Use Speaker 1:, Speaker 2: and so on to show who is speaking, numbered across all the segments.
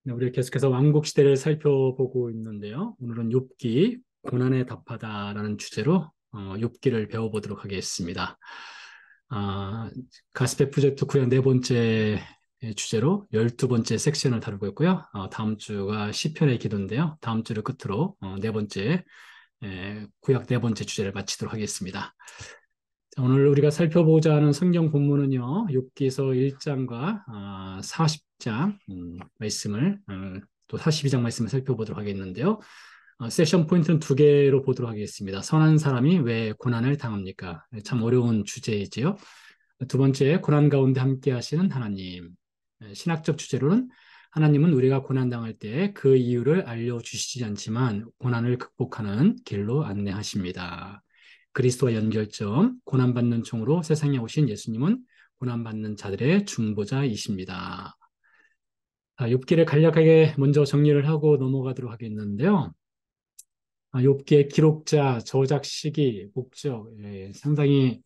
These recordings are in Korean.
Speaker 1: 네, 우리 계속해서 왕국 시대를 살펴보고 있는데요. 오늘은 욥기 고난에 답하다라는 주제로 욥기를 배워보도록 하겠습니다. 가스페 프로젝트 구역 네 번째 주제로 12번째 섹션을 다루고 있고요. 다음 주가 시편의 기도인데요. 다음 주를 끝으로 네 번째 구약 네 번째 주제를 마치도록 하겠습니다. 자, 오늘 우리가 살펴보자 하는 성경 본문은요, 욥기서 1장과 40장 말씀을 또 42장 말씀을 살펴보도록 하겠는데요. 세션 포인트는 두 개로 보도록 하겠습니다. 선한 사람이 왜 고난을 당합니까? 참 어려운 주제이지요. 두 번째, 고난 가운데 함께 하시는 하나님. 신학적 주제로는 하나님은 우리가 고난 당할 때 그 이유를 알려주시지 않지만 고난을 극복하는 길로 안내하십니다. 그리스도와 연결점, 고난받는 종으로 세상에 오신 예수님은 고난받는 자들의 중보자이십니다. 욥기를 간략하게 먼저 정리를 하고 넘어가도록 하겠는데요. 욥기의 기록자, 저작 시기, 목적, 상당히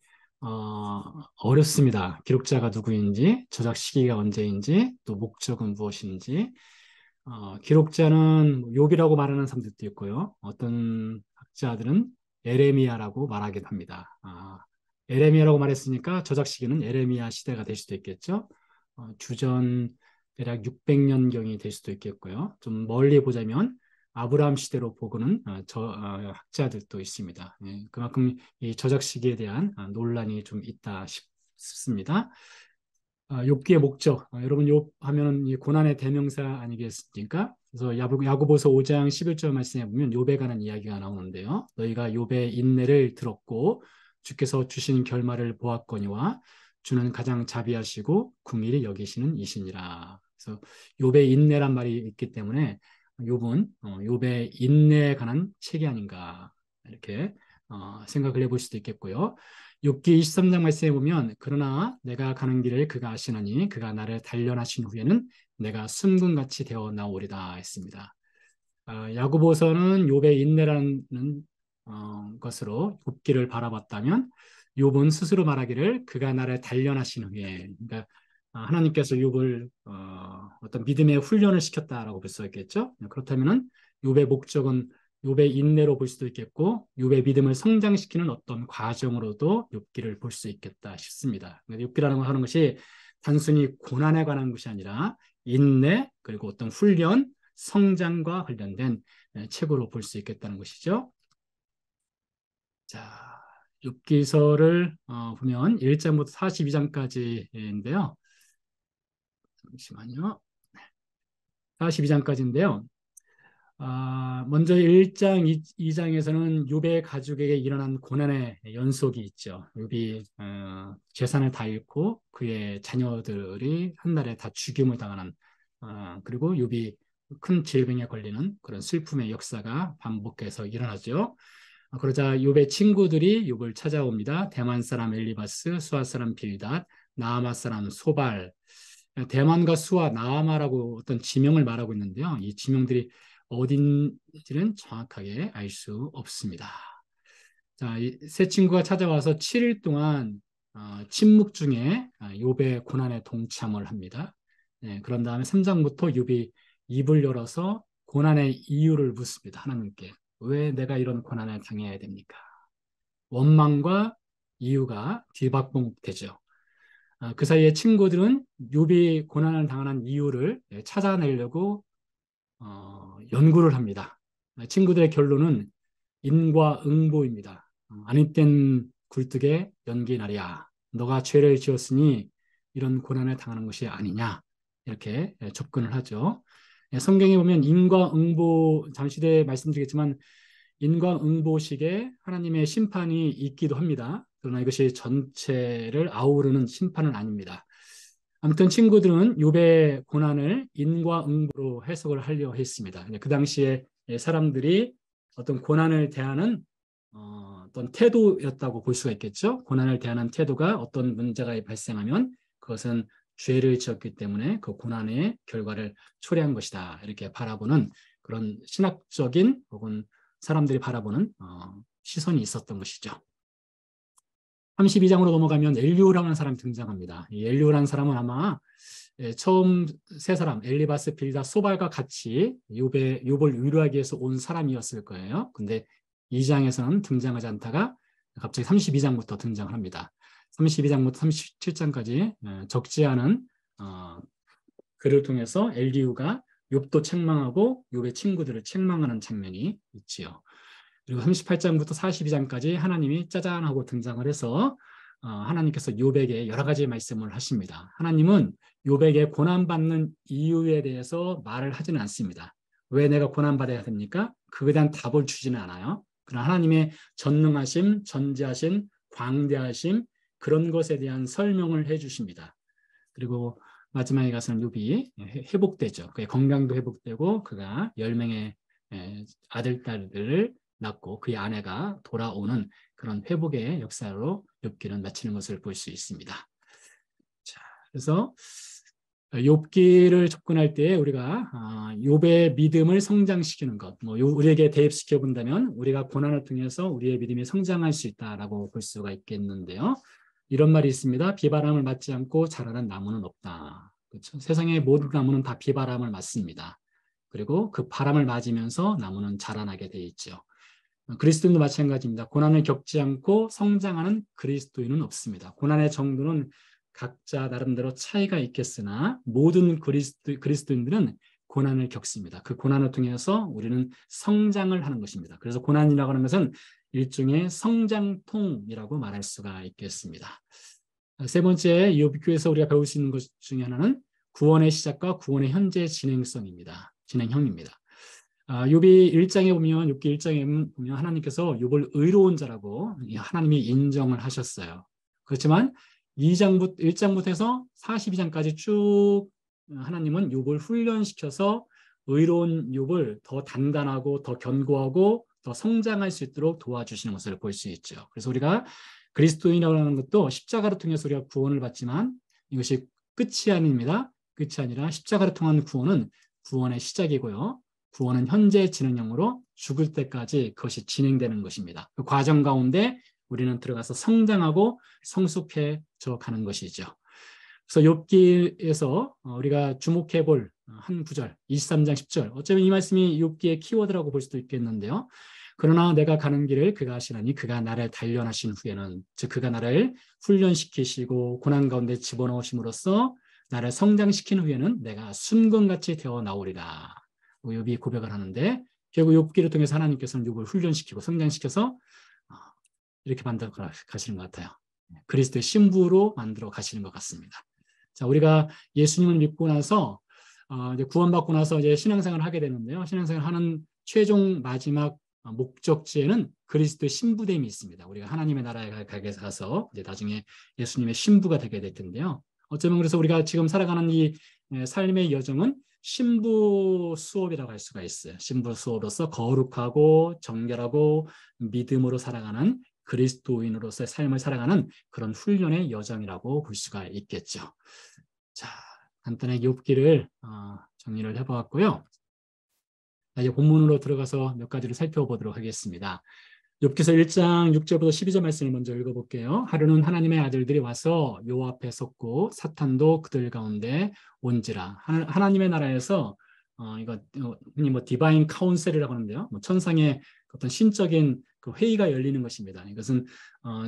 Speaker 1: 어렵습니다. 기록자가 누구인지, 저작 시기가 언제인지, 또 목적은 무엇인지. 기록자는 욥이라고 말하는 사람들도 있고요. 어떤 학자들은 에레미야라고 말하기도 합니다. 에레미야라고 말했으니까 저작 시기는 에레미야 시대가 될 수도 있겠죠. 주전 대략 600년경이 될 수도 있겠고요. 좀 멀리 보자면 아브라함 시대로 보고는 학자들도 있습니다. 그만큼 이 저작 시기에 대한 논란이 좀 있다 싶습니다. 욥기의 목적, 여러분 욥 하면은 이 고난의 대명사 아니겠습니까? 그래서 야고보서 5장 11절 말씀에 보면 욥에 관한 이야기가 나오는데요. 너희가 욥의 인내를 들었고 주께서 주신 결말을 보았거니와 주는 가장 자비하시고 긍휼히 여기시는 이시니라. 그래서 욥의 인내란 말이 있기 때문에 욥은 욥의 인내에 관한 책이 아닌가 이렇게 생각을 해볼 수도 있겠고요. 욥기 23장 말씀에 보면 그러나 내가 가는 길을 그가 아시나니 그가 나를 단련하신 후에는 내가 순금같이 되어 나오리다 했습니다. 야고보서는 욥의 인내라는 것으로 욥기를 바라봤다면 욥은 스스로 말하기를 그가 나를 단련하신 후에, 그러니까 하나님께서 욥을 어떤 믿음의 훈련을 시켰다라고 볼 수 있겠죠. 그렇다면은 욥의 목적은 욥의 인내로 볼 수도 있겠고 욥의 믿음을 성장시키는 어떤 과정으로도 욥기를 볼 수 있겠다 싶습니다. 욥기라는 걸 하는 것이 단순히 고난에 관한 것이 아니라 인내 그리고 어떤 훈련, 성장과 관련된 책으로 볼 수 있겠다는 것이죠. 자, 욥기서를 보면 1장부터 42장까지인데요. 잠시만요. 42장까지인데요. 먼저 1장, 2장에서는 욥의 가족에게 일어난 고난의 연속이 있죠. 욥이 재산을 다 잃고 그의 자녀들이 한날에 다 죽임을 당하는 그리고 욥이 큰 질병에 걸리는 그런 슬픔의 역사가 반복해서 일어나죠. 그러자 욥의 친구들이 욥을 찾아옵니다. 대만 사람 엘리바스, 수아 사람 빌닷, 나아마 사람 소발. 대만과 수아, 나아마라고 어떤 지명을 말하고 있는데요. 이 지명들이 어딘지는 정확하게 알 수 없습니다. 자, 이 세 친구가 찾아와서 7일 동안 침묵 중에 욥의 고난에 동참을 합니다. 그런 다음에 3장부터 욥이 입을 열어서 고난의 이유를 묻습니다. 하나님께. 왜 내가 이런 고난을 당해야 됩니까? 원망과 이유가 뒤바꿈되죠. 그 사이에 친구들은 욥이 고난을 당하는 이유를 찾아내려고 연구를 합니다. 친구들의 결론은 인과응보입니다. 아니 땐 굴뚝에 연기 나랴. 너가 죄를 지었으니 이런 고난을 당하는 것이 아니냐. 이렇게 접근을 하죠. 성경에 보면 인과응보, 잠시 뒤에 말씀드리겠지만 인과응보식에 하나님의 심판이 있기도 합니다. 그러나 이것이 전체를 아우르는 심판은 아닙니다. 아무튼 친구들은 욥의 고난을 인과응보로 해석을 하려 했습니다. 그 당시에 사람들이 어떤 고난을 대하는 어떤 태도였다고 볼 수가 있겠죠. 고난을 대하는 태도가 어떤 문제가 발생하면 그것은 죄를 지었기 때문에 그 고난의 결과를 초래한 것이다. 이렇게 바라보는 그런 신학적인 혹은 사람들이 바라보는 시선이 있었던 것이죠. 32장으로 넘어가면 엘리후라는 사람이 등장합니다. 이 엘리후라는 사람은 아마 처음 세 사람 엘리바스, 빌닷, 소발과 같이 욥을 위로하기 위해서 온 사람이었을 거예요. 근데 2장에서는 등장하지 않다가 갑자기 32장부터 등장합니다. 32장부터 37장까지 적지 않은 글을 통해서 엘리후가 욥도 책망하고 욥의 친구들을 책망하는 장면이 있지요. 그리고 38장부터 42장까지 하나님이 짜잔 하고 등장을 해서 하나님께서 욥에게 여러 가지 말씀을 하십니다. 하나님은 욥에게 고난받는 이유에 대해서 말을 하지는 않습니다. 왜 내가 고난받아야 됩니까? 그에 대한 답을 주지는 않아요. 그러나 하나님의 전능하심, 전지하심, 광대하심, 그런 것에 대한 설명을 해주십니다. 그리고 마지막에 가서는 욥이 회복되죠. 그의 건강도 회복되고 그가 10명의 아들, 딸들을 낳고 그의 아내가 돌아오는 그런 회복의 역사로 욥기는 마치는 것을 볼 수 있습니다. 자, 그래서 욥기를 접근할 때 우리가 욥의 믿음을 성장시키는 것, 우리에게 대입시켜 본다면 우리가 고난을 통해서 우리의 믿음이 성장할 수 있다라고 볼 수가 있겠는데요. 이런 말이 있습니다. 비바람을 맞지 않고 자라는 나무는 없다. 그렇죠? 세상의 모든 나무는 다 비바람을 맞습니다. 그리고 그 바람을 맞으면서 나무는 자라나게 돼 있죠. 그리스도인도 마찬가지입니다. 고난을 겪지 않고 성장하는 그리스도인은 없습니다. 고난의 정도는 각자 나름대로 차이가 있겠으나 모든 그리스도인들은 고난을 겪습니다. 그 고난을 통해서 우리는 성장을 하는 것입니다. 그래서 고난이라고 하는 것은 일종의 성장통이라고 말할 수가 있겠습니다. 세 번째, 욥기에서 우리가 배울 수 있는 것 중에 하나는 구원의 시작과 구원의 현재 진행성입니다. 진행형입니다. 욥기 1장에 보면 하나님께서 욥을 의로운 자라고 하나님이 인정을 하셨어요. 그렇지만 1장부터 해서 42장까지 쭉 하나님은 욥을 훈련시켜서 의로운 욥을 더 단단하고 더 견고하고 더 성장할 수 있도록 도와주시는 것을 볼 수 있죠. 그래서 우리가 그리스도인이라고 하는 것도 십자가를 통해서 우리가 구원을 받지만 이것이 끝이 아닙니다. 끝이 아니라 십자가를 통한 구원은 구원의 시작이고요. 구원은 현재 진행형으로 죽을 때까지 그것이 진행되는 것입니다. 그 과정 가운데 우리는 들어가서 성장하고 성숙해져 가는 것이죠. 그래서 욥기에서 우리가 주목해 볼 한 구절, 23장 10절. 어쩌면 이 말씀이 욥기의 키워드라고 볼 수도 있겠는데요. 그러나 내가 가는 길을 그가 아시나니 그가 나를 단련하신 후에는, 즉 그가 나를 훈련시키시고 고난 가운데 집어넣으심으로써 나를 성장시킨 후에는 내가 순금같이 되어 나오리라. 욥이 고백을 하는데 결국 욥기를 통해서 하나님께서는 욥을 훈련시키고 성장시켜서 이렇게 만들어 가시는 것 같아요. 그리스도의 신부로 만들어 가시는 것 같습니다. 자, 우리가 예수님을 믿고 나서 이제 구원받고 나서 이제 신앙생활을 하게 되는데요. 신앙생활을 하는 최종 마지막 목적지에는 그리스도의 신부됨이 있습니다. 우리가 하나님의 나라에 가게 가서 이제 나중에 예수님의 신부가 되게 될 텐데요. 어쩌면 그래서 우리가 지금 살아가는 이 삶의 여정은 신부 수업이라고 할 수가 있어요. 신부 수업으로서 거룩하고 정결하고 믿음으로 살아가는 그리스도인으로서의 삶을 살아가는 그런 훈련의 여정이라고 볼 수가 있겠죠. 자, 간단하게 욥기를 정리를 해보았고요. 이제 본문으로 들어가서 몇 가지를 살펴보도록 하겠습니다. 욥기서 1장 6절부터 12절 말씀을 먼저 읽어볼게요. 하루는 하나님의 아들들이 와서 요 앞에 섰고 사탄도 그들 가운데 온지라. 하나님의 나라에서 이거 흔히 디바인 카운셀이라고 하는데요. 천상의 어떤 신적인 그 회의가 열리는 것입니다. 이것은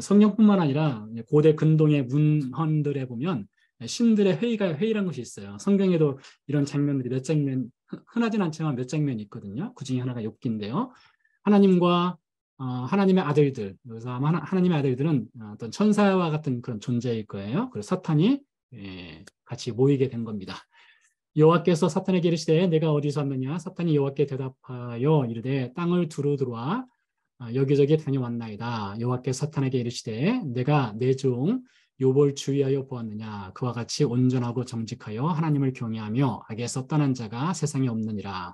Speaker 1: 성경뿐만 아니라 고대 근동의 문헌들에 보면 신들의 회의라는 것이 있어요. 성경에도 이런 장면들이 몇 장면, 흔하진 않지만 몇 장면이 있거든요. 그 중에 하나가 욥기인데요. 하나님과 하나님의 아들들, 그래서 아마 하나님의 아들들은 어떤 천사와 같은 그런 존재일 거예요. 그래서 사탄이 같이 모이게 된 겁니다. 여호와께서 사탄에게 이르시되 내가 어디서 왔느냐? 사탄이 여호와께 대답하여 이르되 땅을 두루 들어와 여기저기 다녀왔나이다. 여호와께서 사탄에게 이르시되 내가 내 종 욥을 주의하여 보았느냐? 그와 같이 온전하고 정직하여 하나님을 경외하며 악에서 떠난 자가 세상에 없느니라.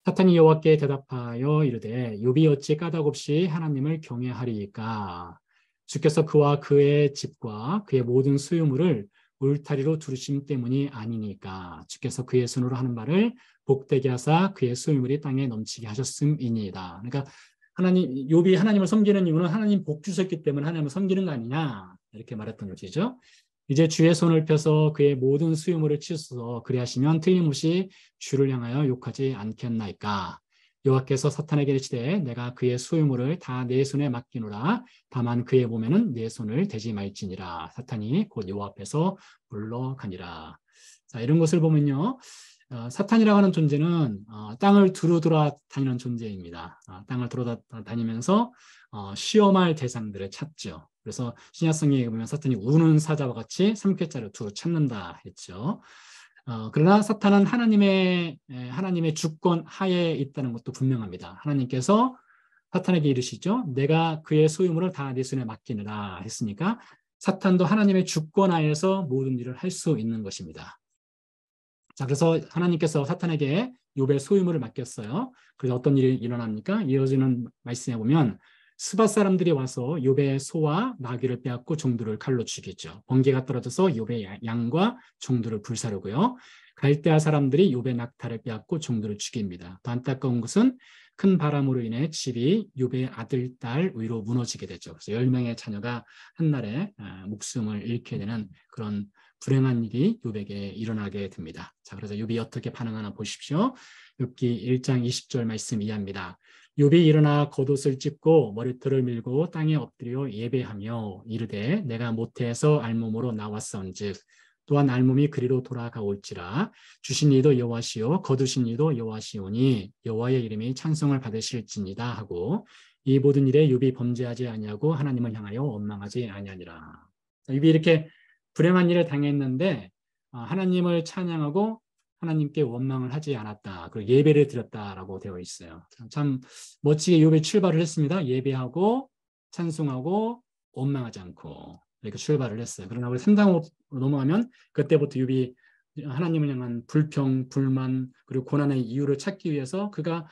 Speaker 1: 사탄이 여호와께 대답하여 이르되 욥이 어찌 까닭없이 하나님을 경외하리이까? 주께서 그와 그의 집과 그의 모든 소유물을 울타리로 두르심 때문이 아니니까. 주께서 그의 손으로 하는 말을 복되게 하사 그의 소유물이 땅에 넘치게 하셨음이니이다. 그러니까 욥이 하나님을 섬기는 이유는 하나님 복 주셨기 때문에 하나님을 섬기는 거 아니냐, 이렇게 말했던 것이죠. 이제 주의 손을 펴서 그의 모든 수유물을 치소서. 그리하시면 틀림없이 주를 향하여 욕하지 않겠나이까. 여호와께서 사탄에게 이르시되 내가 그의 수유물을 다 내 손에 맡기노라. 다만 그의 몸에는 내 손을 대지 말지니라. 사탄이 곧 여호와 앞에서 물러가니라. 자, 이런 것을 보면요. 사탄이라고 하는 존재는 땅을 두루 돌아다니는 존재입니다. 땅을 돌아다니면서 시험할 대상들을 찾죠. 그래서 신약성경에 보면 사탄이 우는 사자와 같이 삼켜자를 두루 찾는다 했죠. 그러나 사탄은 하나님의 주권 하에 있다는 것도 분명합니다. 하나님께서 사탄에게 이르시죠. 내가 그의 소유물을 다 네 손에 맡기느라 했으니까 사탄도 하나님의 주권 하에서 모든 일을 할 수 있는 것입니다. 자, 그래서 하나님께서 사탄에게 욥의 소유물을 맡겼어요. 그래서 어떤 일이 일어납니까? 이어지는 말씀에 보면 스밧 사람들이 와서 욥의 소와 나귀를 빼앗고 종들을 칼로 죽이죠. 번개가 떨어져서 욥의 양과 종들을 불사르고요. 갈대아 사람들이 욥의 낙타를 빼앗고 종들을 죽입니다. 더 안타까운 것은 큰 바람으로 인해 집이 욥의 아들, 딸 위로 무너지게 되죠. 그래서 10명의 자녀가 한날에 목숨을 잃게 되는 그런 불행한 일이 욥에게 일어나게 됩니다. 자, 그래서 욥이 어떻게 반응하나 보십시오. 욥기 1장 20절 말씀 이해합니다. 욥이 일어나 겉옷을 찢고 머리털을 밀고 땅에 엎드려 예배하며 이르되 내가 모태에서 알몸으로 나왔사온즉 또한 알몸이 그리로 돌아가올지라 주신 이도 여호와시요 거두신 이도 여호와시오니 여호와의 이름이 찬송을 받으실지니다 하고 이 모든 일에 욥이 범죄하지 아니하고 하나님을 향하여 원망하지 아니하니라. 욥이 이렇게 불행한 일을 당했는데 하나님을 찬양하고 하나님께 원망을 하지 않았다. 그리고 예배를 드렸다라고 되어 있어요. 참 멋지게 욥이 출발을 했습니다. 예배하고 찬송하고 원망하지 않고 이렇게 출발을 했어요. 그러나 우리 3장으로 넘어가면 그때부터 욥이 하나님을 향한 불평, 불만 그리고 고난의 이유를 찾기 위해서 그가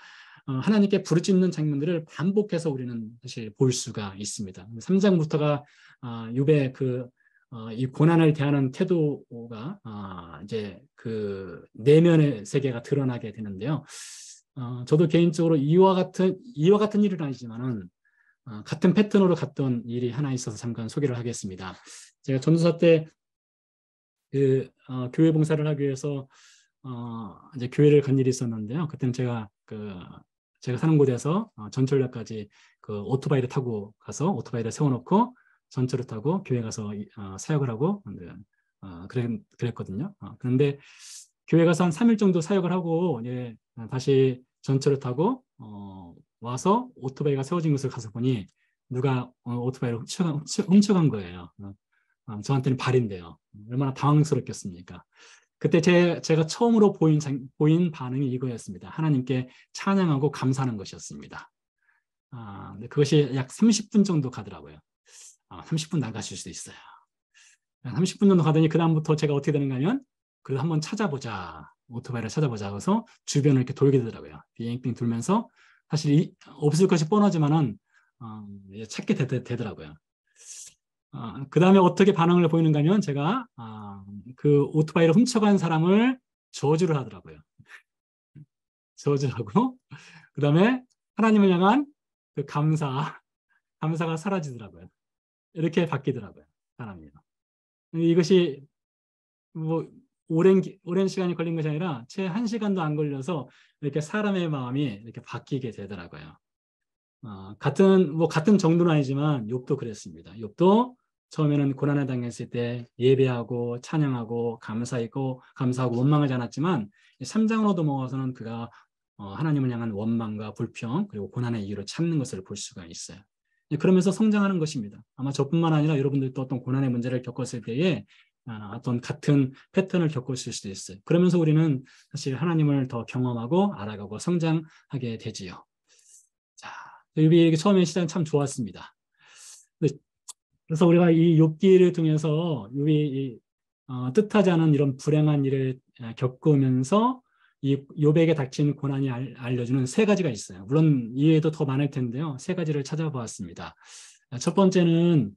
Speaker 1: 하나님께 부르짖는 장면들을 반복해서 우리는 사실 볼 수가 있습니다. 3장부터가 욥의 이 고난을 대하는 태도가 이제 그 내면의 세계가 드러나게 되는데요. 저도 개인적으로 이와 같은 일은 아니지만은 같은 패턴으로 갔던 일이 하나 있어서 잠깐 소개를 하겠습니다. 제가 전도사 때 교회 봉사를 하기 위해서 이제 교회를 간 일이 있었는데요. 그때는 제가 사는 곳에서 전철역까지 그 오토바이를 타고 가서 오토바이를 세워놓고 전철을 타고 교회 가서 사역을 하고 그랬거든요. 그런데 교회 가서 한 3일 정도 사역을 하고 다시 전철을 타고 와서 오토바이가 세워진 곳을 가서 보니 누가 오토바이를 훔쳐간 거예요. 저한테는 발인데요. 얼마나 당황스럽겠습니까? 그때 제가 처음으로 보인 반응이 이거였습니다. 하나님께 찬양하고 감사하는 것이었습니다. 근데 그것이 약 30분 정도 가더라고요. 30분 나가실 수도 있어요. 30분 정도 가더니 그다음부터 제가 어떻게 되는가 하면 그래도 한번 찾아보자. 오토바이를 찾아보자. 그래서 주변을 이렇게 돌게 되더라고요. 빙빙 돌면서 사실 없을 것이 뻔하지만은 찾게 되더라고요. 그 다음에 어떻게 반응을 보이는가 하면 제가 그 오토바이를 훔쳐간 사람을 저주를 하더라고요. 저주하고 그 다음에 하나님을 향한 그 감사가 사라지더라고요. 이렇게 바뀌더라고요. 사람이요. 이것이 뭐 오랜 시간이 걸린 것이 아니라 채 1시간도 안 걸려서 이렇게 사람의 마음이 이렇게 바뀌게 되더라고요. 같은 정도는 아니지만 욥도 그랬습니다. 욥도 처음에는 고난을 당했을 때 예배하고 찬양하고 감사하고 원망하지 않았지만 3장으로 넘어가서는 그가 하나님을 향한 원망과 불평 그리고 고난의 이유를 찾는 것을 볼 수가 있어요. 그러면서 성장하는 것입니다. 아마 저뿐만 아니라 여러분들도 어떤 고난의 문제를 겪었을 때에 어떤 같은 패턴을 겪었을 수도 있어요. 그러면서 우리는 사실 하나님을 더 경험하고 알아가고 성장하게 되지요. 자, 욥이 처음에 시작은 참 좋았습니다. 그래서 우리가 이 욥기를 통해서 욥이 뜻하지 않은 이런 불행한 일을 겪으면서 이 욥에게 닥친 고난이 알려주는 3가지가 있어요. 물론 이외에도 더 많을 텐데요. 3가지를 찾아보았습니다. 첫 번째는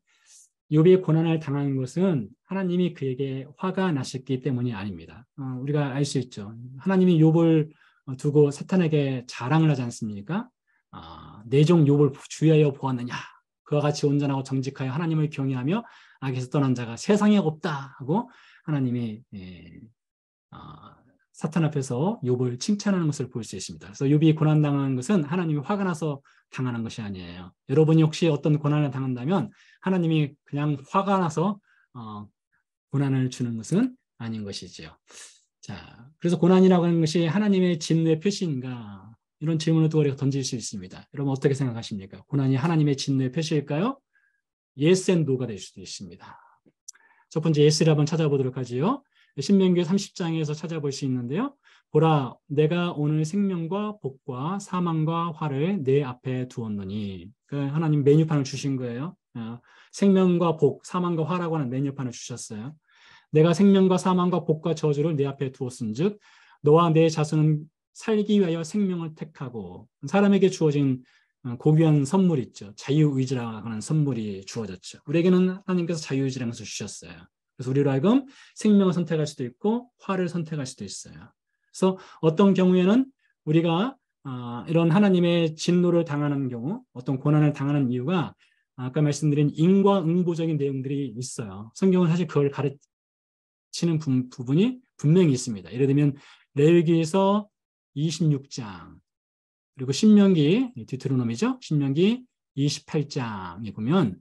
Speaker 1: 욥이 고난을 당한 것은 하나님이 그에게 화가 나셨기 때문이 아닙니다. 우리가 알 수 있죠. 하나님이 욥을 두고 사탄에게 자랑을 하지 않습니까? 내 종 욥을 주의하여 보았느냐? 그와 같이 온전하고 정직하여 하나님을 경외하며 악에서 떠난 자가 세상에 없다 하고 하나님이 사탄 앞에서 욥을 칭찬하는 것을 볼 수 있습니다. 그래서 욥이 고난당한 것은 하나님이 화가 나서 당하는 것이 아니에요. 여러분이 혹시 어떤 고난을 당한다면 하나님이 그냥 화가 나서 고난을 주는 것은 아닌 것이지요. 자, 그래서 고난이라고 하는 것이 하나님의 진노의 표시인가? 이런 질문을 또 우리가 던질 수 있습니다. 여러분 어떻게 생각하십니까? 고난이 하나님의 진노의 표시일까요? Yes and No가 될 수도 있습니다. 첫 번째 Yes를 한번 찾아보도록 하지요. 신명기 30장에서 찾아볼 수 있는데요. 보라, 내가 오늘 생명과 복과 사망과 화를 내 앞에 두었노니. 하나님 메뉴판을 주신 거예요. 생명과 복, 사망과 화라고 하는 메뉴판을 주셨어요. 내가 생명과 사망과 복과 저주를 내 앞에 두었은즉 너와 내 자손은 살기 위하여 생명을 택하고 사람에게 주어진 고귀한 선물 있죠. 자유의지라고 하는 선물이 주어졌죠. 우리에게는 하나님께서 자유의지라는 것을 주셨어요. 그래서 우리로 하여금 생명을 선택할 수도 있고 화를 선택할 수도 있어요. 그래서 어떤 경우에는 우리가 이런 하나님의 진노를 당하는 경우, 어떤 고난을 당하는 이유가 아까 말씀드린 인과응보적인 내용들이 있어요. 성경은 사실 그걸 가르치는 부분이 분명히 있습니다. 예를 들면 레위기에서 26장 그리고 신명기, 디트로노미죠. 신명기 28장에 보면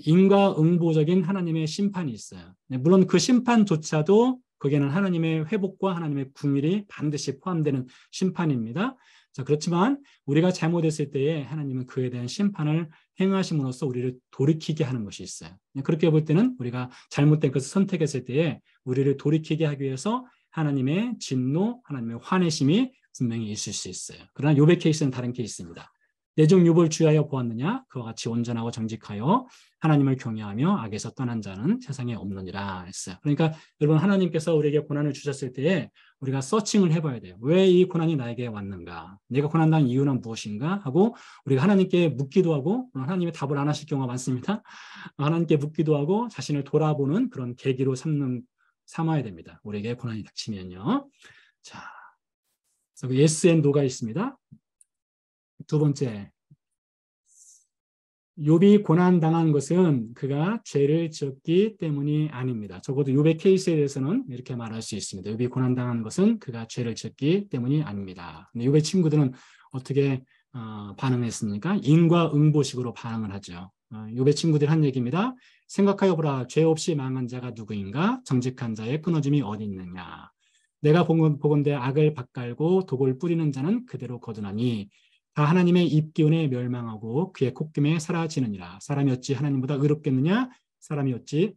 Speaker 1: 인과응보적인 하나님의 심판이 있어요. 물론 그 심판조차도 거기에는 하나님의 회복과 하나님의 궁율이 반드시 포함되는 심판입니다. 자, 그렇지만 우리가 잘못했을 때에 하나님은 그에 대한 심판을 행하심으로써 우리를 돌이키게 하는 것이 있어요. 그렇게 볼 때는 우리가 잘못된 것을 선택했을 때에 우리를 돌이키게 하기 위해서 하나님의 진노, 하나님의 화내심이 분명히 있을 수 있어요. 그러나 욥의 케이스는 다른 케이스입니다. 내 종 욥을 주하여 보았느냐? 그와 같이 온전하고 정직하여 하나님을 경외하며 악에서 떠난 자는 세상에 없느니라 했어요. 그러니까 여러분 하나님께서 우리에게 고난을 주셨을 때에 우리가 서칭을 해봐야 돼요. 왜 이 고난이 나에게 왔는가? 내가 고난당한 이유는 무엇인가? 하고 우리가 하나님께 묻기도 하고 하나님이 답을 안 하실 경우가 많습니다. 하나님께 묻기도 하고 자신을 돌아보는 그런 계기로 삼아야 됩니다. 우리에게 고난이 닥치면요. 자, 그래서 yes and no가 있습니다. 두 번째, 욥이 고난당한 것은 그가 죄를 지었기 때문이 아닙니다. 적어도 욥의 케이스에 대해서는 이렇게 말할 수 있습니다. 욥이 고난당한 것은 그가 죄를 지었기 때문이 아닙니다. 근데 욥의 친구들은 어떻게 반응했습니까? 인과응보식으로 반응을 하죠. 욥의 친구들이 한 얘기입니다. 생각하여 보라, 죄 없이 망한 자가 누구인가? 정직한 자의 끊어짐이 어디 있느냐? 내가 보건대 악을 밭갈고 독을 뿌리는 자는 그대로 거두나니 다 하나님의 입기운에 멸망하고 그의 콧김에 사라지느니라. 사람이 어찌 하나님보다 의롭겠느냐? 사람이 어찌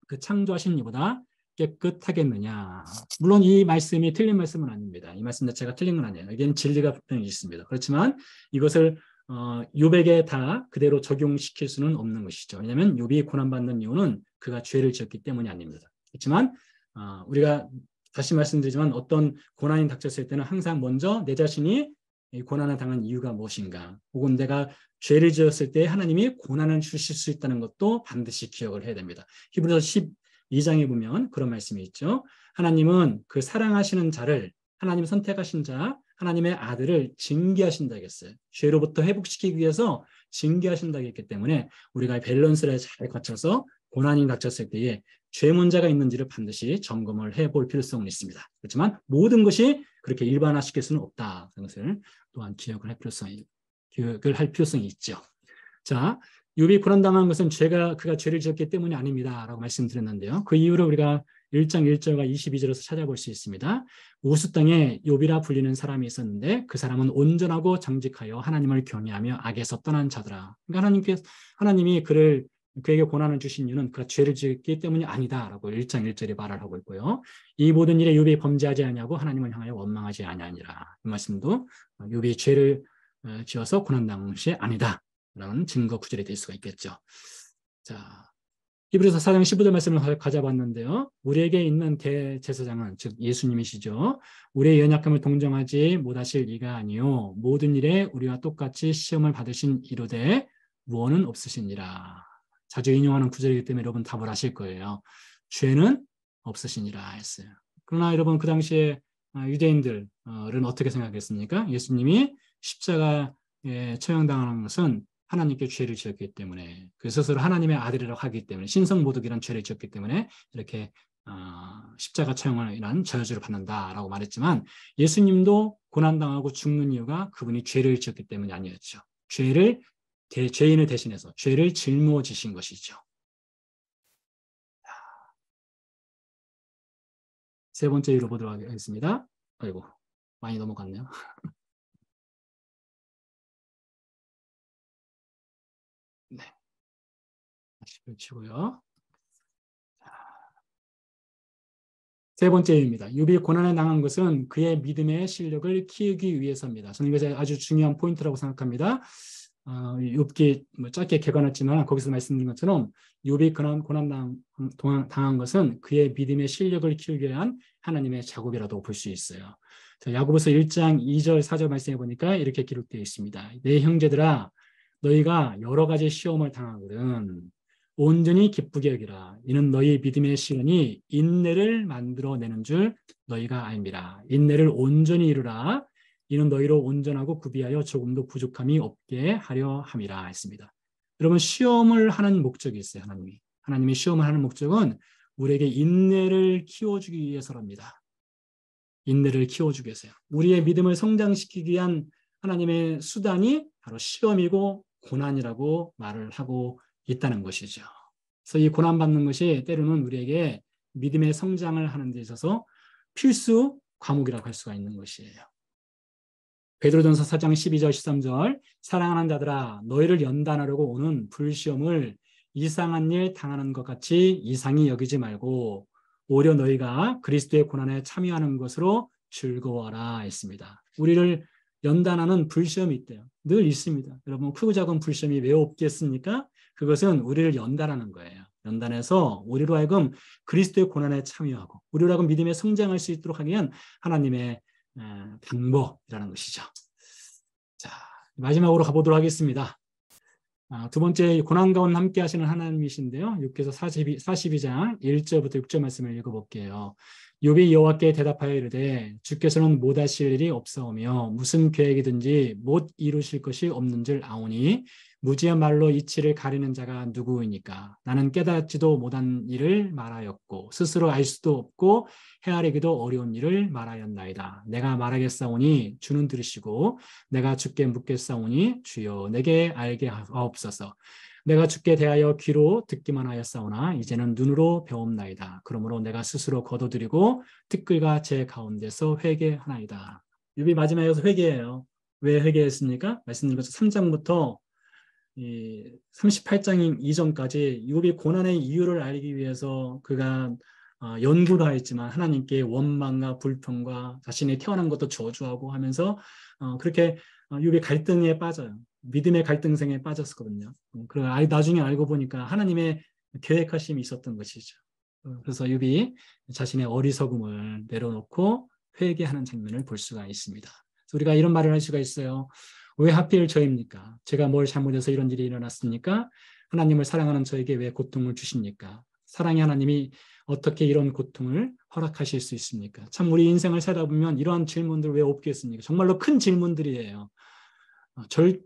Speaker 1: 그 창조하신 이보다 깨끗하겠느냐? 물론 이 말씀이 틀린 말씀은 아닙니다. 이 말씀 자체가 틀린 건 아니에요. 여기는 진리가 분명히 있습니다. 그렇지만 이것을 욥에게 다 그대로 적용시킬 수는 없는 것이죠. 왜냐하면 욥이 고난받는 이유는 그가 죄를 지었기 때문이 아닙니다. 그렇지만 우리가 다시 말씀드리지만 어떤 고난이 닥쳤을 때는 항상 먼저 내 자신이 이 고난을 당한 이유가 무엇인가, 혹은 내가 죄를 지었을 때 하나님이 고난을 주실 수 있다는 것도 반드시 기억을 해야 됩니다. 히브리서 12장에 보면 그런 말씀이 있죠. 하나님은 그 사랑하시는 자를, 하나님 선택하신 자, 하나님의 아들을 징계하신다겠어요. 죄로부터 회복시키기 위해서 징계하신다겠기 때문에 우리가 밸런스를 잘 갖춰서 고난이 닥쳤을 때에 죄 문제가 있는지를 반드시 점검을 해볼 필요성은 있습니다. 그렇지만 모든 것이 그렇게 일반화시킬 수는 없다. 그런 것을 또한 기억을 할 필요성이 있죠. 자, 욥이 고난당한 것은 그가 죄를 지었기 때문이 아닙니다. 라고 말씀드렸는데요. 그 이유를 우리가 1장 1절과 22절에서 찾아볼 수 있습니다. 우스 땅에 욥이라 불리는 사람이 있었는데 그 사람은 온전하고 정직하여 하나님을 경외하며 악에서 떠난 자더라. 그러니까 하나님이 그에게 고난을 주신 이유는 그가 죄를 지었기 때문이 아니다라고 1장 1절에 말을 하고 있고요. 이 모든 일에 욥이 범죄하지 아니하고 하나님을 향하여 원망하지 아니하니라. 이 말씀도 욥이 죄를 지어서 고난당한 것이 아니다라는 증거 구절이 될 수가 있겠죠. 자, 히브리서 4장 15절 말씀을 가져봤는데요. 우리에게 있는 대제사장은 즉 예수님이시죠. 우리의 연약함을 동정하지 못하실 이가 아니요 모든 일에 우리와 똑같이 시험을 받으신 이로되 무언은 없으시니라. 자주 인용하는 구절이기 때문에 여러분 답을 하실 거예요. 죄는 없으시니라 했어요. 그러나 여러분 그 당시에 유대인들은 어떻게 생각했습니까? 예수님이 십자가에 처형당하는 것은 하나님께 죄를 지었기 때문에 그 스스로 하나님의 아들이라고 하기 때문에 신성모독이란 죄를 지었기 때문에 이렇게 십자가 처형을 인한 저주를 받는다라고 말했지만 예수님도 고난당하고 죽는 이유가 그분이 죄를 지었기 때문이 아니었죠. 죄인을 대신해서 죄를 짊어지신 것이죠. 세 번째 이유로 보도록 하겠습니다. 아이고, 많이 넘어갔네요. 네, 다시 펼치고요. 세 번째 이유입니다. 욥이 고난에 당한 것은 그의 믿음의 실력을 키우기 위해서입니다. 저는 이것이 아주 중요한 포인트라고 생각합니다. 욥기 짧게 개관했지만 거기서 말씀드린 것처럼 욥이 고난 당한 것은 그의 믿음의 실력을 키우기 위한 하나님의 작업이라도 볼 수 있어요. 야고보서 1장 2절 4절 말씀해 보니까 이렇게 기록되어 있습니다. 내 형제들아 너희가 여러 가지 시험을 당하거든 온전히 기쁘게 여기라. 이는 너희 믿음의 시련이 인내를 만들어내는 줄 너희가 알미라. 인내를 온전히 이루라. 이는 너희로 온전하고 구비하여 조금도 부족함이 없게 하려 함이라 했습니다. 여러분 시험을 하는 목적이 있어요. 하나님이 시험을 하는 목적은 우리에게 인내를 키워주기 위해서랍니다. 인내를 키워주기 위해서요. 우리의 믿음을 성장시키기 위한 하나님의 수단이 바로 시험이고 고난이라고 말을 하고 있다는 것이죠. 그래서 이 고난받는 것이 때로는 우리에게 믿음의 성장을 하는 데 있어서 필수 과목이라고 할 수가 있는 것이에요. 베드로전서 4장 12절 13절 사랑하는 자들아 너희를 연단하려고 오는 불시험을 이상한 일 당하는 것 같이 이상히 여기지 말고 오히려 너희가 그리스도의 고난에 참여하는 것으로 즐거워라 했습니다. 우리를 연단하는 불시험이 있대요. 늘 있습니다. 여러분 크고 작은 불시험이 왜 없겠습니까? 그것은 우리를 연단하는 거예요. 연단해서 우리로 하여금 그리스도의 고난에 참여하고 우리로 하여금 믿음에 성장할 수 있도록 하기 위한 하나님의 방법이라는 것이죠. 자, 마지막으로 가보도록 하겠습니다. 두 번째 고난 가운데 함께 하시는 하나님이신데요. 욥기서 42장 1절부터 6절 말씀을 읽어볼게요. 욥이 여호와께 대답하여 이르되 주께서는 못하실 일이 없사오며 무슨 계획이든지 못 이루실 것이 없는 줄 아오니 무지한 말로 이치를 가리는 자가 누구이니까 나는 깨닫지도 못한 일을 말하였고 스스로 알 수도 없고 헤아리기도 어려운 일을 말하였나이다. 내가 말하겠사오니 주는 들으시고 내가 주께 묻겠사오니 주여 내게 알게 하옵소서. 내가 주께 대하여 귀로 듣기만 하였사오나 이제는 눈으로 배움나이다. 그러므로 내가 스스로 거둬들이고 티끌과 제 가운데서 회개하나이다. 욥이 마지막에서 회개해요. 왜 회개했습니까? 말씀드린 것처럼 3장부터 38장 이전까지 욥이 고난의 이유를 알기 위해서 그가 연구도 했지만 하나님께 원망과 불평과 자신이 태어난 것도 저주하고 하면서 그렇게 욥이 갈등에 빠져요. 믿음의 갈등생에 빠졌거든요. 그리고 나중에 알고 보니까 하나님의 계획하심이 있었던 것이죠. 그래서 욥이 자신의 어리석음을 내려놓고 회개하는 장면을 볼 수가 있습니다. 우리가 이런 말을 할 수가 있어요. 왜 하필 저입니까? 제가 뭘 잘못해서 이런 일이 일어났습니까? 하나님을 사랑하는 저에게 왜 고통을 주십니까? 사랑의 하나님이 어떻게 이런 고통을 허락하실 수 있습니까? 참 우리 인생을 살다 보면 이러한 질문들 왜 없겠습니까? 정말로 큰 질문들이에요.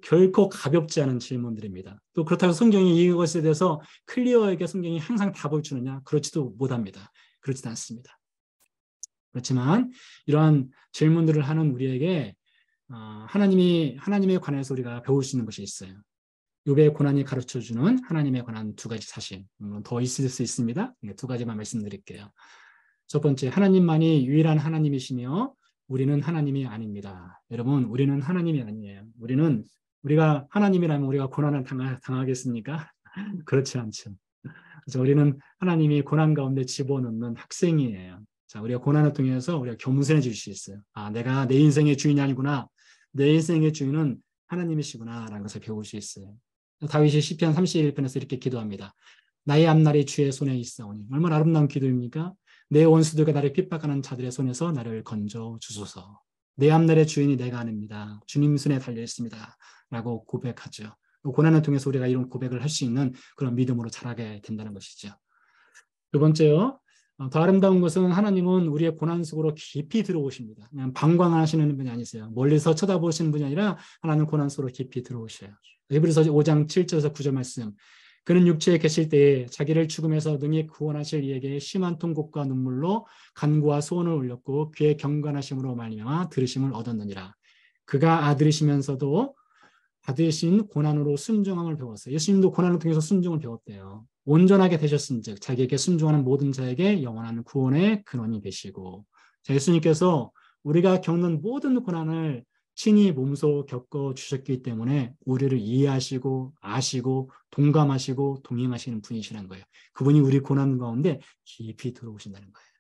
Speaker 1: 결코 가볍지 않은 질문들입니다. 또 그렇다고 성경이 이것에 대해서 클리어하게 성경이 항상 답을 주느냐? 그렇지도 못합니다. 그렇지도 않습니다. 그렇지만 이러한 질문들을 하는 우리에게 하나님에 관해서 우리가 배울 수 있는 것이 있어요. 욥의 고난이 가르쳐주는 하나님에 관한 두 가지 사실, 더 있을 수 있습니다. 두 가지만 말씀드릴게요. 첫 번째, 하나님만이 유일한 하나님이시며 우리는 하나님이 아닙니다. 여러분, 우리는 하나님이 아니에요. 우리가 하나님이라면 우리가 고난을 당하겠습니까? 그렇지 않죠. 그래서 우리는 하나님이 고난 가운데 집어넣는 학생이에요. 자, 우리가 고난을 통해서 우리가 겸손해질 수 있어요. 내가 내 인생의 주인이 아니구나. 내 인생의 주인은 하나님이시구나 라는 것을 배울 수 있어요. 다윗이 시편 31편에서 이렇게 기도합니다. 나의 앞날이 주의 손에 있사오니. 얼마나 아름다운 기도입니까? 내 원수들과 나를 핍박하는 자들의 손에서 나를 건져 주소서. 내 앞날의 주인이 내가 아닙니다. 주님 손에 달려 있습니다. 라고 고백하죠. 고난을 통해서 우리가 이런 고백을 할 수 있는 그런 믿음으로 자라게 된다는 것이죠. 두 번째요. 더 아름다운 것은 하나님은 우리의 고난 속으로 깊이 들어오십니다. 그냥 방광하시는 분이 아니세요. 멀리서 쳐다보시는 분이 아니라 하나님 고난 속으로 깊이 들어오셔요. 에브리서 5장 7절에서 9절 말씀. 그는 육체에 계실 때에 자기를 죽음에서 능히 구원하실 이에게 심한 통곡과 눈물로 간구와 소원을 올렸고 귀에 경건하심으로 말미암아 들으심을 얻었느니라. 그가 아들이시면서도 받으신 고난으로 순종함을 배웠어요. 예수님도 고난을 통해서 순종을 배웠대요. 온전하게 되셨은즉 자기에게 순종하는 모든 자에게 영원한 구원의 근원이 되시고, 자, 예수님께서 우리가 겪는 모든 고난을 친히 몸소 겪어 주셨기 때문에 우리를 이해하시고 아시고 동감하시고 동행하시는 분이시라는 거예요. 그분이 우리 고난 가운데 깊이 들어오신다는 거예요.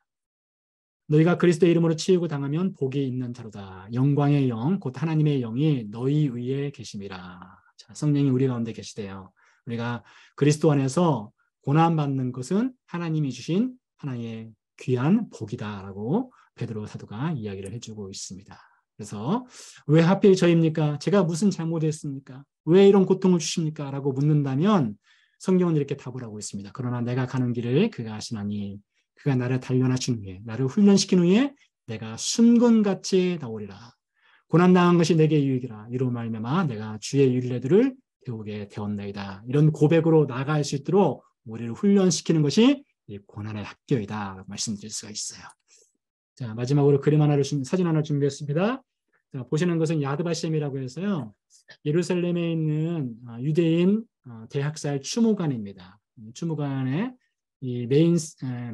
Speaker 1: 너희가 그리스도의 이름으로 치유고 당하면 복이 있는 자로다. 영광의 영, 곧 하나님의 영이 너희 위에 계심이라. 자, 성령이 우리 가운데 계시대요. 우리가 그리스도 안에서 고난받는 것은 하나님이 주신 하나님의 귀한 복이다라고 베드로 사도가 이야기를 해주고 있습니다. 그래서 왜 하필 저입니까? 제가 무슨 잘못했습니까? 왜 이런 고통을 주십니까? 라고 묻는다면 성경은 이렇게 답을 하고 있습니다. 그러나 내가 가는 길을 그가 아시나니 그가 나를 단련하신 후에 나를 훈련시킨 후에 내가 순금같이 나오리라. 고난당한 것이 내게 유익이라. 이로 말미암아 내가 주의 율례들을 배우게 되었나이다. 이런 고백으로 나아갈 수 있도록 우리를 훈련시키는 것이 이 고난의 학교이다 말씀드릴 수가 있어요. 자, 마지막으로 그림 하나를 사진 하나 준비했습니다. 자, 보시는 것은 야드바셈이라고 해서요. 예루살렘에 있는 유대인 대학살 추모관입니다. 추모관의 이 메인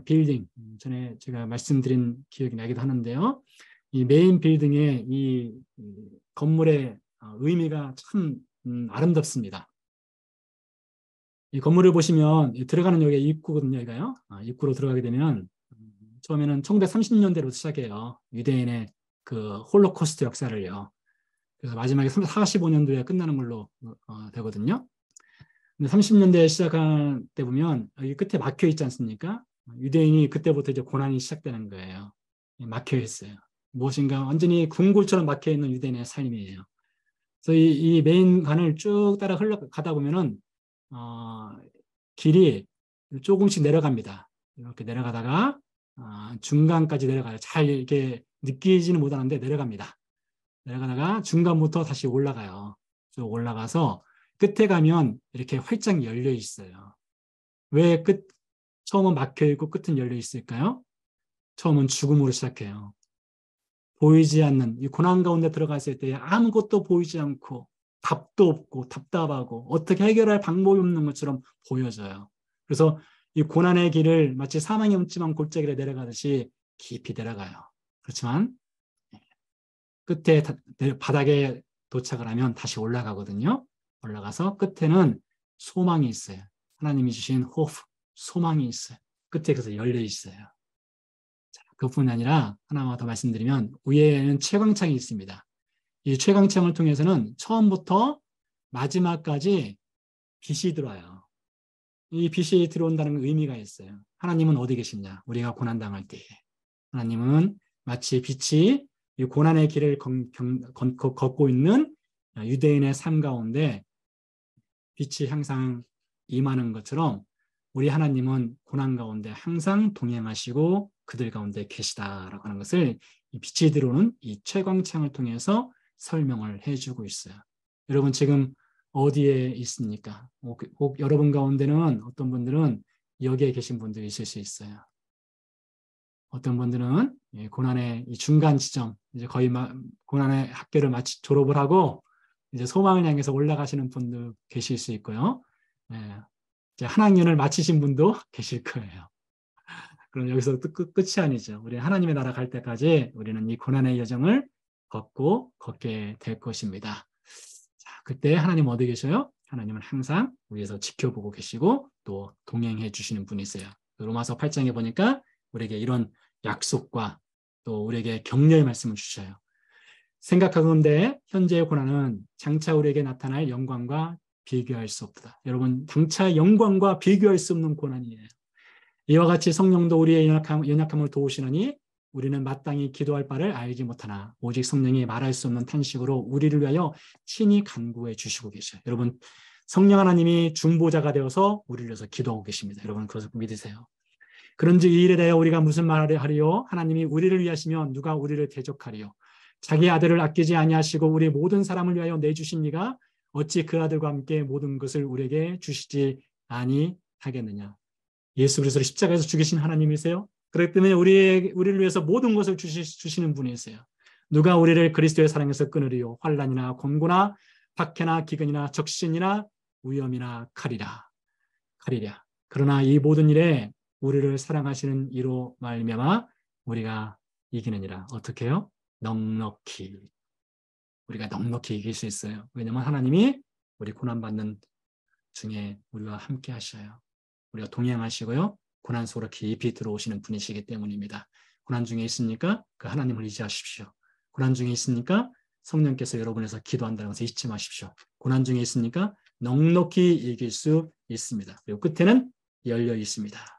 Speaker 1: 빌딩, 전에 제가 말씀드린 기억이 나기도 하는데요. 이 메인 빌딩의 이 건물의 의미가 참 아름답습니다. 이 건물을 보시면 들어가는 여기가 입구거든요. 여기가요. 입구로 들어가게 되면 처음에는 1930년대로 시작해요. 유대인의 그 홀로코스트 역사를요. 그래서 마지막에 45년도에 끝나는 걸로 되거든요. 근데 30년대에 시작한 때 보면 여기 끝에 막혀 있지 않습니까? 유대인이 그때부터 이제 고난이 시작되는 거예요. 막혀 있어요. 무엇인가 완전히 궁굴처럼 막혀 있는 유대인의 삶이에요. 그래서 이 메인 간을 쭉 따라 흘러가다 보면은 길이 조금씩 내려갑니다. 이렇게 내려가다가 중간까지 내려가요. 잘 이렇게 느끼지는 못하는데 내려갑니다. 내려가다가 중간부터 다시 올라가요. 쭉 올라가서 끝에 가면 이렇게 활짝 열려 있어요. 왜 처음은 막혀 있고 끝은 열려 있을까요? 처음은 죽음으로 시작해요. 보이지 않는 이 고난 가운데 들어갔을 때 아무것도 보이지 않고 답도 없고 답답하고 어떻게 해결할 방법이 없는 것처럼 보여져요. 그래서 이 고난의 길을 마치 사망의 음침한 골짜기를 내려가듯이 깊이 내려가요. 그렇지만 끝에 바닥에 도착을 하면 다시 올라가거든요. 올라가서 끝에는 소망이 있어요. 하나님이 주신 호프, 소망이 있어요. 끝에 그래서 열려 있어요. 자, 그뿐 아니라 하나만 더 말씀드리면 위에는 채광창이 있습니다. 이 채광창을 통해서는 처음부터 마지막까지 빛이 들어와요. 이 빛이 들어온다는 의미가 있어요. 하나님은 어디 계시냐? 우리가 고난당할 때에. 하나님은 마치 빛이 이 고난의 길을 걷고 있는 유대인의 삶 가운데 빛이 항상 임하는 것처럼 우리 하나님은 고난 가운데 항상 동행하시고 그들 가운데 계시다라고 하는 것을 이 빛이 들어오는 이 채광창을 통해서 설명을 해주고 있어요. 여러분 지금 어디에 있습니까? 혹 여러분 가운데는 어떤 분들은 여기에 계신 분들이 있을 수 있어요. 어떤 분들은 고난의 이 중간 지점, 이제 거의 고난의 학교를 마치 졸업을 하고 이제 소망을 향해서 올라가시는 분도 계실 수 있고요. 이제 한 학년을 마치신 분도 계실 거예요. 그럼 여기서 끝이 아니죠. 우리 하나님의 나라 갈 때까지 우리는 이 고난의 여정을 걷게 될 것입니다. 자, 그때 하나님 어디 계셔요? 하나님은 항상 위에서 지켜보고 계시고 또 동행해 주시는 분이세요. 로마서 8장에 보니까 우리에게 이런 약속과 또 우리에게 격려의 말씀을 주셔요. 생각하건대 현재의 고난은 장차 우리에게 나타날 영광과 비교할 수 없다. 여러분, 장차 영광과 비교할 수 없는 고난이에요. 이와 같이 성령도 우리의 연약함을 도우시느니 우리는 마땅히 기도할 바를 알지 못하나 오직 성령이 말할 수 없는 탄식으로 우리를 위하여 친히 간구해 주시고 계셔요. 여러분, 성령 하나님이 중보자가 되어서 우리를 위해서 기도하고 계십니다. 여러분, 그것을 믿으세요. 그런즉 이 일에 대하여 우리가 무슨 말을 하리요? 하나님이 우리를 위하시면 누가 우리를 대적하리요? 자기 아들을 아끼지 아니하시고 우리 모든 사람을 위하여 내주십니까? 어찌 그 아들과 함께 모든 것을 우리에게 주시지 아니하겠느냐? 예수 그리스도를 십자가에서 죽이신 하나님이세요. 그렇기 때문에 우리를 위해서 모든 것을 주시는 분이세요. 누가 우리를 그리스도의 사랑에서 끊으리요? 환난이나 곤고나 박해나 기근이나 적신이나 위험이나 칼이라. 그러나 이 모든 일에 우리를 사랑하시는 이로 말미암아 우리가 이기느니라. 어떻게 해요? 넉넉히. 우리가 넉넉히 이길 수 있어요. 왜냐하면 하나님이 우리 고난받는 중에 우리와 함께 하셔요. 우리가 동행하시고요. 고난 속으로 깊이 들어오시는 분이시기 때문입니다. 고난 중에 있습니까? 그 하나님을 의지하십시오. 고난 중에 있습니까? 성령께서 여러분에서 기도한다는 것을 잊지 마십시오. 고난 중에 있습니까? 넉넉히 이길 수 있습니다. 그리고 끝에는 열려 있습니다.